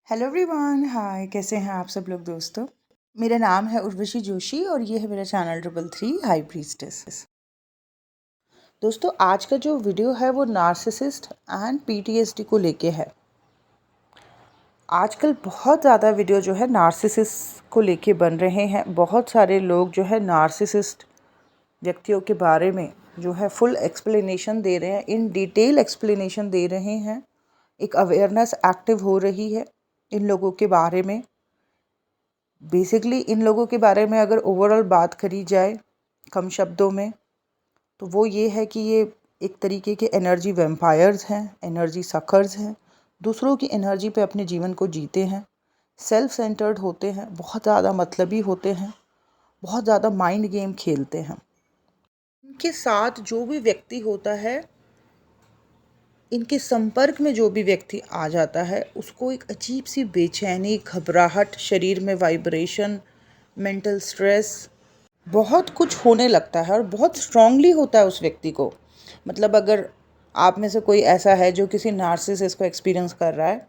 Hello everyone, हाय। कैसे हैं आप सब लोग दोस्तों। मेरा नाम है उर्वशी जोशी और ये है मेरा चैनल 333 हाई प्रीस्टेस। दोस्तों, आज का जो वीडियो है वो नार्सिसिस्ट एंड पीटीएसडी को लेके है। आजकल बहुत ज़्यादा वीडियो जो है नार्सिसिस्ट को लेके बन रहे हैं। बहुत सारे लोग जो है नार्सिसिस्ट व्यक्तियों के बारे में जो है फुल एक्सप्लेनेशन दे रहे हैं, इन डिटेल एक्सप्लेनेशन दे रहे हैं। एक अवेयरनेस एक्टिव हो रही है इन लोगों के बारे में। बेसिकली इन लोगों के बारे में अगर ओवरऑल बात करी जाए कम शब्दों में, तो वो ये है कि ये एक तरीके के एनर्जी वैम्पायर्स हैं, एनर्जी सकर्स हैं। दूसरों की एनर्जी पे अपने जीवन को जीते हैं, सेल्फ सेंटर्ड होते हैं, बहुत ज़्यादा मतलबी होते हैं, बहुत ज़्यादा माइंड गेम खेलते हैं। इनके साथ जो भी व्यक्ति होता है, इनके संपर्क में जो भी व्यक्ति आ जाता है, उसको एक अजीब सी बेचैनी, घबराहट, शरीर में वाइब्रेशन, मेंटल स्ट्रेस, बहुत कुछ होने लगता है और बहुत स्ट्रांगली होता है उस व्यक्ति को। मतलब अगर आप में से कोई ऐसा है जो किसी नार्सिसिस्ट को एक्सपीरियंस कर रहा है,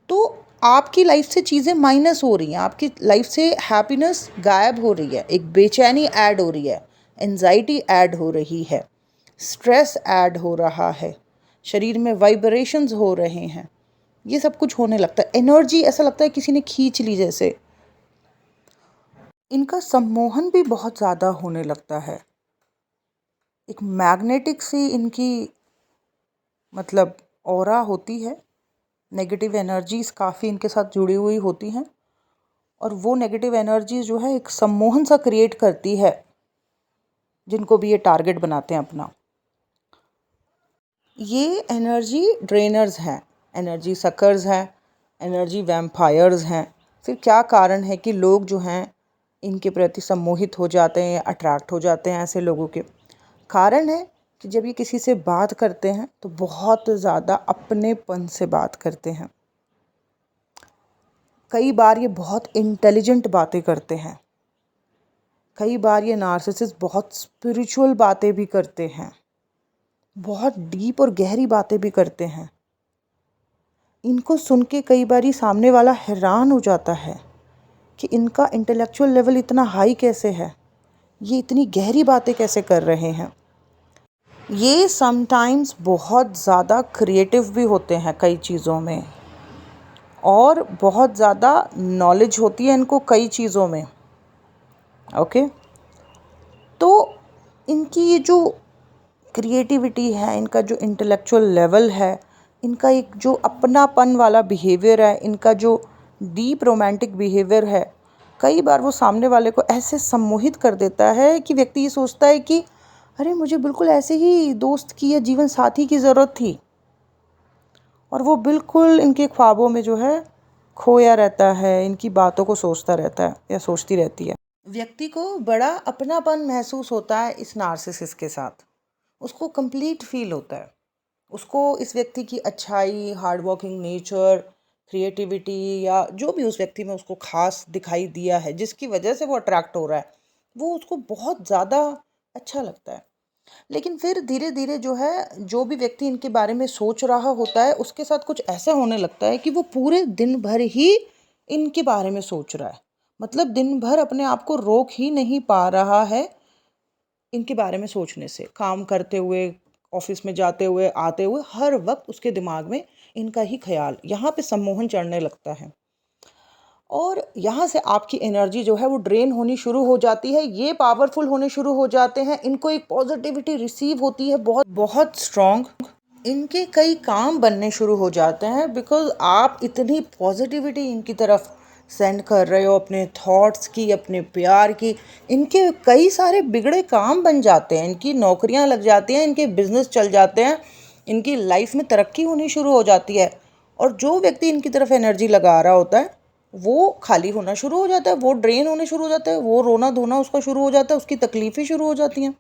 तो आपकी लाइफ से चीज़ें माइनस हो रही हैं, आपकी लाइफ से हैप्पीनेस गायब हो रही है, एक बेचैनी ऐड हो रही है, एंजाइटी ऐड हो रही है, स्ट्रेस ऐड हो रहा है, शरीर में वाइब्रेशंस हो रहे हैं। ये सब कुछ होने लगता है। एनर्जी ऐसा लगता है किसी ने खींच ली जैसे। इनका सम्मोहन भी बहुत ज़्यादा होने लगता है। एक मैग्नेटिक सी इनकी मतलब ऑरा होती है। नेगेटिव एनर्जीज़ काफ़ी इनके साथ जुड़ी हुई होती हैं और वो नेगेटिव एनर्जीज़ जो है एक सम्मोहन सा क्रिएट करती है जिनको भी ये टारगेट बनाते हैं अपना। ये एनर्जी ड्रेनर्स हैं, एनर्जी सकर्स हैं, एनर्जी वैम्पायर्स हैं। फिर क्या कारण है कि लोग जो हैं इनके प्रति सम्मोहित हो जाते हैं, अट्रैक्ट हो जाते हैं ऐसे लोगों के? कारण है कि जब ये किसी से बात करते हैं तो बहुत ज़्यादा अपनेपन से बात करते हैं। कई बार ये बहुत इंटेलिजेंट बातें करते हैं। कई बार ये नार्सिसिस्ट बहुत स्पिरिचुअल बातें भी करते हैं, बहुत डीप और गहरी बातें भी करते हैं। इनको सुन के कई बार सामने वाला हैरान हो जाता है कि इनका इंटेलेक्चुअल लेवल इतना हाई कैसे है, ये इतनी गहरी बातें कैसे कर रहे हैं। ये समटाइम्स बहुत ज़्यादा क्रिएटिव भी होते हैं कई चीज़ों में, और बहुत ज़्यादा नॉलेज होती है इनको कई चीज़ों में। ओके, तो इनकी ये जो क्रिएटिविटी है, इनका जो इंटेलेक्चुअल लेवल है, इनका एक जो अपनापन वाला बिहेवियर है, इनका जो डीप रोमांटिक बिहेवियर है, कई बार वो सामने वाले को ऐसे सम्मोहित कर देता है कि व्यक्ति ये सोचता है कि अरे मुझे बिल्कुल ऐसे ही दोस्त की या जीवन साथी की ज़रूरत थी, और वो बिल्कुल इनके ख्वाबों में जो है खोया रहता है, इनकी बातों को सोचता रहता है या सोचती रहती है। व्यक्ति को बड़ा अपनापन महसूस होता है इस नार्सिसिस्ट के साथ। उसको कंप्लीट फील होता है। उसको इस व्यक्ति की अच्छाई, हार्ड वर्किंग नेचर, क्रिएटिविटी या जो भी उस व्यक्ति में उसको खास दिखाई दिया है, जिसकी वजह से वो अट्रैक्ट हो रहा है, वो उसको बहुत ज़्यादा अच्छा लगता है। लेकिन फिर धीरे धीरे जो है, जो भी व्यक्ति इनके बारे में सोच रहा होता है, उसके साथ कुछ ऐसा होने लगता है कि वो पूरे दिन भर ही इनके बारे में सोच रहा है। मतलब दिन भर अपने आप को रोक ही नहीं पा रहा है इनके बारे में सोचने से। काम करते हुए, ऑफिस में जाते हुए, आते हुए, हर वक्त उसके दिमाग में इनका ही ख्याल, यहाँ पे सम्मोहन चढ़ने लगता है और यहाँ से आपकी एनर्जी जो है वो ड्रेन होनी शुरू हो जाती है। ये पावरफुल होने शुरू हो जाते हैं, इनको एक पॉजिटिविटी रिसीव होती है बहुत बहुत स्ट्रॉन्ग। इनके कई काम बनने शुरू हो जाते हैं बिकॉज आप इतनी पॉजिटिविटी इनकी तरफ सेंड कर रहे हो, अपने थॉट्स की, अपने प्यार की। इनके कई सारे बिगड़े काम बन जाते हैं, इनकी नौकरियां लग जाती हैं, इनके बिजनेस चल जाते हैं, इनकी लाइफ में तरक्की होनी शुरू हो जाती है। और जो व्यक्ति इनकी तरफ एनर्जी लगा रहा होता है वो खाली होना शुरू हो जाता है, वो ड्रेन होने शुरू हो जाता है, वो रोना धोना उसका शुरू हो जाता है, उसकी तकलीफ़ें शुरू हो जाती हैं।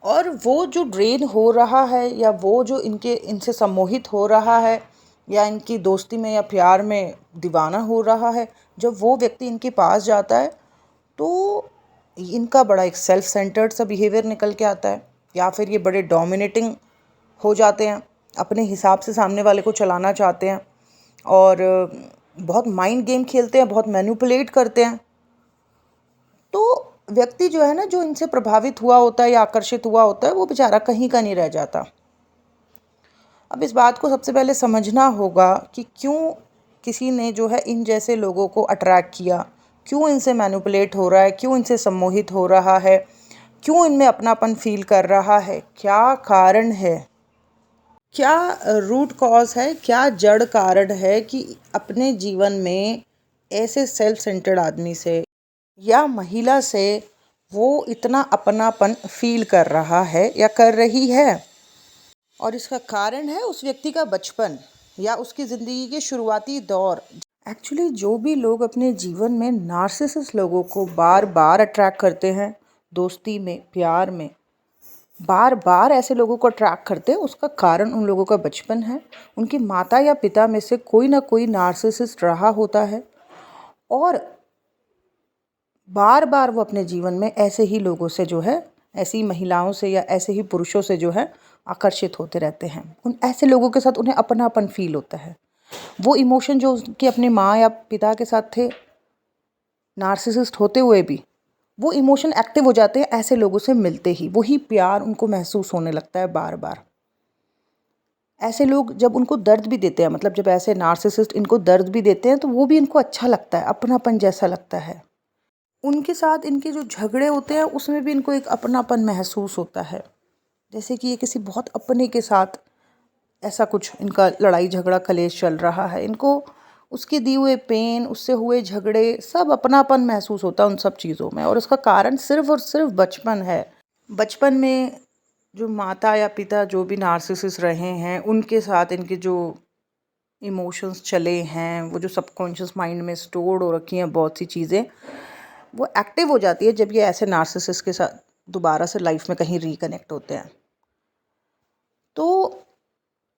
और वो जो ड्रेन हो रहा है या वो जो इनसे सम्मोहित हो रहा है या इनकी दोस्ती में या प्यार में दीवाना हो रहा है, जब वो व्यक्ति इनके पास जाता है तो इनका बड़ा एक सेल्फ सेंटर्ड सा बिहेवियर निकल के आता है, या फिर ये बड़े डोमिनेटिंग हो जाते हैं, अपने हिसाब से सामने वाले को चलाना चाहते हैं। और बहुत माइंड गेम खेलते हैं, बहुत मैनिपुलेट करते हैं। तो व्यक्ति जो है ना, जो इनसे प्रभावित हुआ होता है या आकर्षित हुआ होता है, वो बेचारा कहीं का नहीं रह जाता। अब इस बात को सबसे पहले समझना होगा कि क्यों किसी ने जो है इन जैसे लोगों को अट्रैक्ट किया, क्यों इनसे मैनिपुलेट हो रहा है, क्यों इनसे सम्मोहित हो रहा है, क्यों इनमें अपनापन फील कर रहा है, क्या कारण है, क्या रूट कॉज है, क्या जड़ कारण है कि अपने जीवन में ऐसे सेल्फ सेंटर्ड आदमी से या महिला से वो इतना अपनापन फील कर रहा है या कर रही है। और इसका कारण है उस व्यक्ति का बचपन या उसकी ज़िंदगी के शुरुआती दौर। एक्चुअली जो भी लोग अपने जीवन में नार्सिसिस्ट लोगों को बार बार अट्रैक्ट करते हैं, दोस्ती में, प्यार में, बार बार ऐसे लोगों को अट्रैक्ट करते हैं, उसका कारण उन लोगों का बचपन है। उनकी माता या पिता में से कोई ना कोई नार्सिसिस्ट रहा होता है और बार बार वो अपने जीवन में ऐसे ही लोगों से जो है, ऐसी महिलाओं से या ऐसे ही पुरुषों से जो है आकर्षित होते रहते हैं। उन ऐसे लोगों के साथ उन्हें अपनापन फील होता है। वो इमोशन जो उनके अपने माँ या पिता के साथ थे नार्सिसिस्ट होते हुए भी, वो इमोशन एक्टिव हो जाते हैं ऐसे लोगों से मिलते ही। वही प्यार उनको महसूस होने लगता है बार बार। ऐसे लोग जब उनको दर्द भी देते हैं, मतलब जब ऐसे नार्सिसिस्ट इनको दर्द भी देते हैं, तो वो भी इनको अच्छा लगता है, अपनापन जैसा लगता है। उनके साथ इनके जो झगड़े होते हैं उसमें भी इनको एक अपनापन महसूस होता है, जैसे कि ये किसी बहुत अपने के साथ ऐसा कुछ इनका लड़ाई झगड़ा कलेश चल रहा है। इनको उसके दिए हुए पेन, उससे हुए झगड़े, सब अपनापन महसूस होता है उन सब चीज़ों में। और उसका कारण सिर्फ और सिर्फ बचपन है। बचपन में जो माता या पिता जो भी नार्सिसिस्ट रहे हैं, उनके साथ इनके जो इमोशंस चले हैं, वो जो सबकॉन्शियस माइंड में स्टोर्ड हो रखी हैं बहुत सी चीज़ें, वो एक्टिव हो जाती है जब ये ऐसे नार्सिसिस्ट के साथ दोबारा से लाइफ में कहीं रिकनेक्ट होते हैं। तो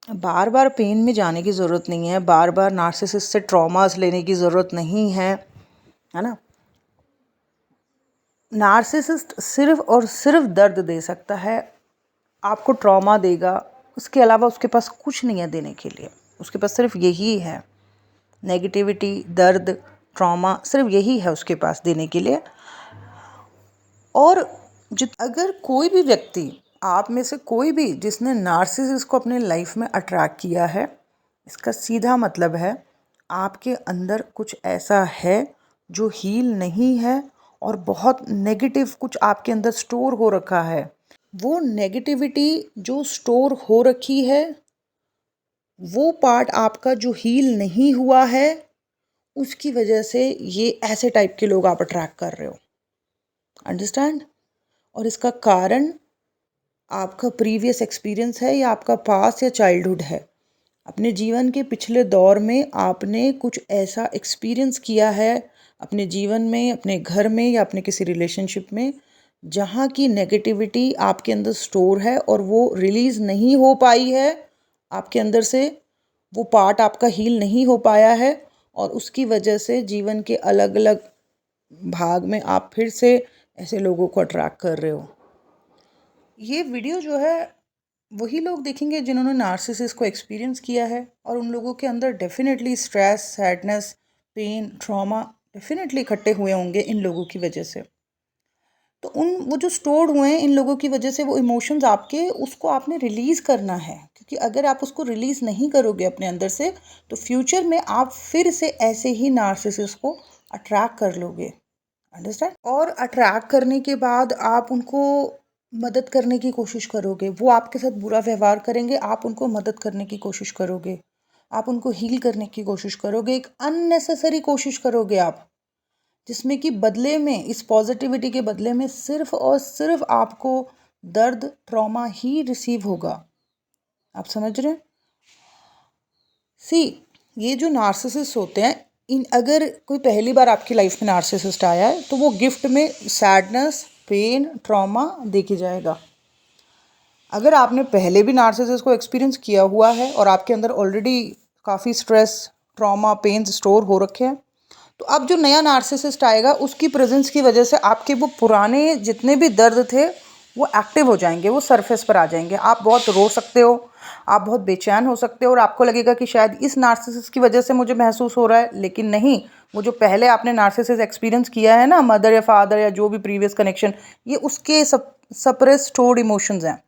बार बार पेन में जाने की ज़रूरत नहीं है, बार बार नार्सिसिस्ट से ट्रॉमास लेने की ज़रूरत नहीं है ना। नार्सिसिस्ट सिर्फ और सिर्फ दर्द दे सकता है, आपको ट्रॉमा देगा, उसके अलावा उसके पास कुछ नहीं है देने के लिए। उसके पास सिर्फ यही है, नेगेटिविटी, दर्द, ट्रॉमा, सिर्फ यही है उसके पास देने के लिए। और अगर कोई भी व्यक्ति, आप में से कोई भी जिसने नार्सिसिस्ट को अपने लाइफ में अट्रैक्ट किया है, इसका सीधा मतलब है आपके अंदर कुछ ऐसा है जो हील नहीं है और बहुत नेगेटिव कुछ आपके अंदर स्टोर हो रखा है। वो नेगेटिविटी जो स्टोर हो रखी है, वो पार्ट आपका जो हील नहीं हुआ है, उसकी वजह से ये ऐसे टाइप के लोग आप अट्रैक्ट कर रहे हो। अंडरस्टैंड? और इसका कारण आपका प्रीवियस एक्सपीरियंस है या आपका पास्ट या चाइल्डहुड है। अपने जीवन के पिछले दौर में आपने कुछ ऐसा एक्सपीरियंस किया है अपने जीवन में, अपने घर में या अपने किसी रिलेशनशिप में, जहाँ की नेगेटिविटी आपके अंदर स्टोर है और वो रिलीज़ नहीं हो पाई है आपके अंदर से। वो पार्ट आपका हील नहीं हो पाया है और उसकी वजह से जीवन के अलग अलग भाग में आप फिर से ऐसे लोगों को अट्रैक्ट कर रहे हो। ये वीडियो जो है वही लोग देखेंगे जिन्होंने नार्सिसिस्ट को एक्सपीरियंस किया है, और उन लोगों के अंदर definitely stress, sadness, pain, trauma definitely इकट्ठे हुए होंगे इन लोगों की वजह से। तो वो जो स्टोर्ड हुए हैं इन लोगों की वजह से, वो इमोशंस आपके, उसको आपने रिलीज़ करना है। क्योंकि अगर आप उसको रिलीज़ नहीं करोगे अपने अंदर से, तो फ्यूचर में आप फिर से ऐसे ही नार्सिसिस्ट को अट्रैक्ट कर लोगे। अंडरस्टैंड? और अट्रैक्ट करने के बाद आप उनको मदद करने की कोशिश करोगे। वो आपके साथ बुरा व्यवहार करेंगे, आप उनको मदद करने की कोशिश करोगे, आप उनको हील करने की कोशिश करोगे। एक अननेसेसरी कोशिश करोगे आप, जिसमें कि बदले में, इस पॉजिटिविटी के बदले में सिर्फ और सिर्फ आपको दर्द, ट्रॉमा ही रिसीव होगा। आप समझ रहे हैं? ये जो नार्सिसिस्ट होते हैं, अगर कोई पहली बार आपकी लाइफ में नार्सिसिस्ट आया है, तो वो गिफ्ट में सैडनेस, पेन, ट्रॉमा देके जाएगा। अगर आपने पहले भी नार्सिसिस्ट को एक्सपीरियंस किया हुआ है और आपके अंदर ऑलरेडी काफ़ी स्ट्रेस, ट्रॉमा, पेन स्टोर हो रखे हैं, तो अब जो नया नार्सिसिस्ट आएगा उसकी प्रेजेंस की वजह से आपके वो पुराने जितने भी दर्द थे वो एक्टिव हो जाएंगे, वो सरफेस पर आ जाएंगे। आप बहुत रो सकते हो, आप बहुत बेचैन हो सकते हो और आपको लगेगा कि शायद इस नार्सिसिस्ट की वजह से मुझे महसूस हो रहा है, लेकिन नहीं, वो जो पहले आपने नार्सिसिस्ट एक्सपीरियंस किया है ना, मदर या फादर या जो भी प्रीवियस कनेक्शन, ये उसके सप्रेस स्टोर्ड इमोशंस हैं।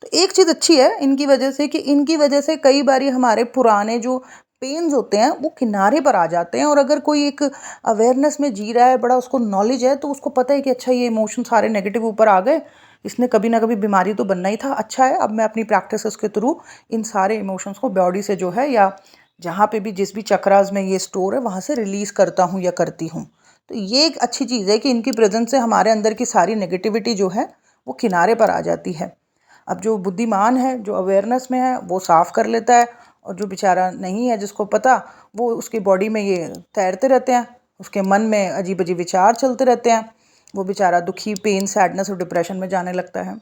तो एक चीज़ अच्छी है इनकी वजह से कि इनकी वजह से कई बार हमारे पुराने जो पेन्स होते हैं वो किनारे पर आ जाते हैं। और अगर कोई एक अवेयरनेस में जी रहा है, बड़ा उसको नॉलेज है, तो उसको पता है कि अच्छा ये इमोशन सारे नेगेटिव ऊपर आ गए, इसने कभी ना कभी बीमारी तो बनना ही था। अच्छा है, अब मैं अपनी प्रैक्टिसेस के थ्रू इन सारे इमोशंस को बॉडी से जो है, या जहाँ पे भी जिस भी चक्रास में ये स्टोर है वहाँ से रिलीज़ करता हूँ या करती हूँ। तो ये एक अच्छी चीज़ है कि इनकी प्रेजेंस से हमारे अंदर की सारी नेगेटिविटी जो है वो किनारे पर आ जाती है। अब जो बुद्धिमान है, जो अवेयरनेस में है, वो साफ़ कर लेता है, और जो बेचारा नहीं है, जिसको पता, वो उसकी बॉडी में ये तैरते रहते हैं, उसके मन में अजीब अजीब विचार चलते रहते हैं, वो बेचारा दुखी, पेन, सैडनेस और डिप्रेशन में जाने लगता है।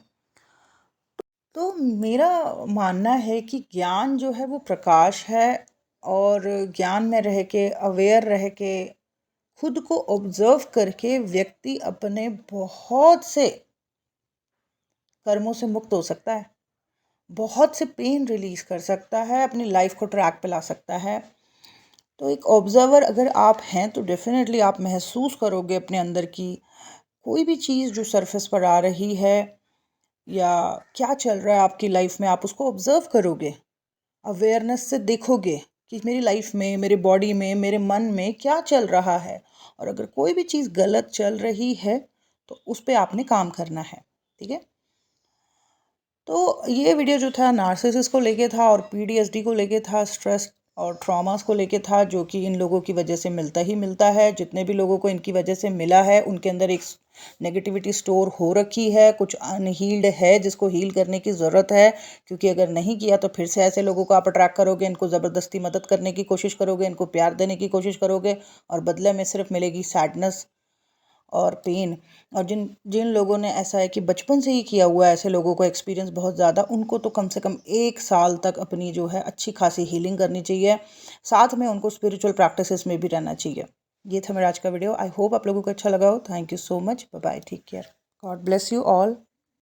तो मेरा मानना है कि ज्ञान जो है वो प्रकाश है, और ज्ञान में रह के, अवेयर रह के, खुद को ऑब्जर्व करके व्यक्ति अपने बहुत से कर्मों से मुक्त हो सकता है, बहुत से पेन रिलीज़ कर सकता है, अपनी लाइफ को ट्रैक पे ला सकता है। तो एक ऑब्जर्वर अगर आप हैं तो डेफिनेटली आप महसूस करोगे अपने अंदर की कोई भी चीज़ जो सरफेस पर आ रही है, या क्या चल रहा है आपकी लाइफ में, आप उसको ऑब्जर्व करोगे, अवेयरनेस से देखोगे कि मेरी लाइफ में, मेरे बॉडी में, मेरे मन में क्या चल रहा है। और अगर कोई भी चीज़ गलत चल रही है तो उस पर आपने काम करना है। ठीक है, तो ये वीडियो जो था नार्सिसिस को लेके था और पीटीएसडी को लेके था, स्ट्रेस और ट्रॉमास को लेके था, जो कि इन लोगों की वजह से मिलता ही मिलता है। जितने भी लोगों को इनकी वजह से मिला है उनके अंदर एक नेगेटिविटी स्टोर हो रखी है, कुछ अनहील्ड है जिसको हील करने की ज़रूरत है। क्योंकि अगर नहीं किया तो फिर से ऐसे लोगों को आप अट्रैक्ट करोगे, इनको ज़बरदस्ती मदद करने की कोशिश करोगे, इनको प्यार देने की कोशिश करोगे, और बदले में सिर्फ मिलेगी सैडनेस और पेन। और जिन जिन लोगों ने ऐसा है कि बचपन से ही किया हुआ है, ऐसे लोगों को एक्सपीरियंस बहुत ज़्यादा, उनको तो कम से कम 1 साल तक अपनी जो है अच्छी खासी हीलिंग करनी चाहिए। साथ में उनको स्पिरिचुअल प्रैक्टिसेस में भी रहना चाहिए। ये था मेरा आज का वीडियो। आई होप आप लोगों को अच्छा लगा हो। Thank you so much. Bye bye, take care, God bless you all.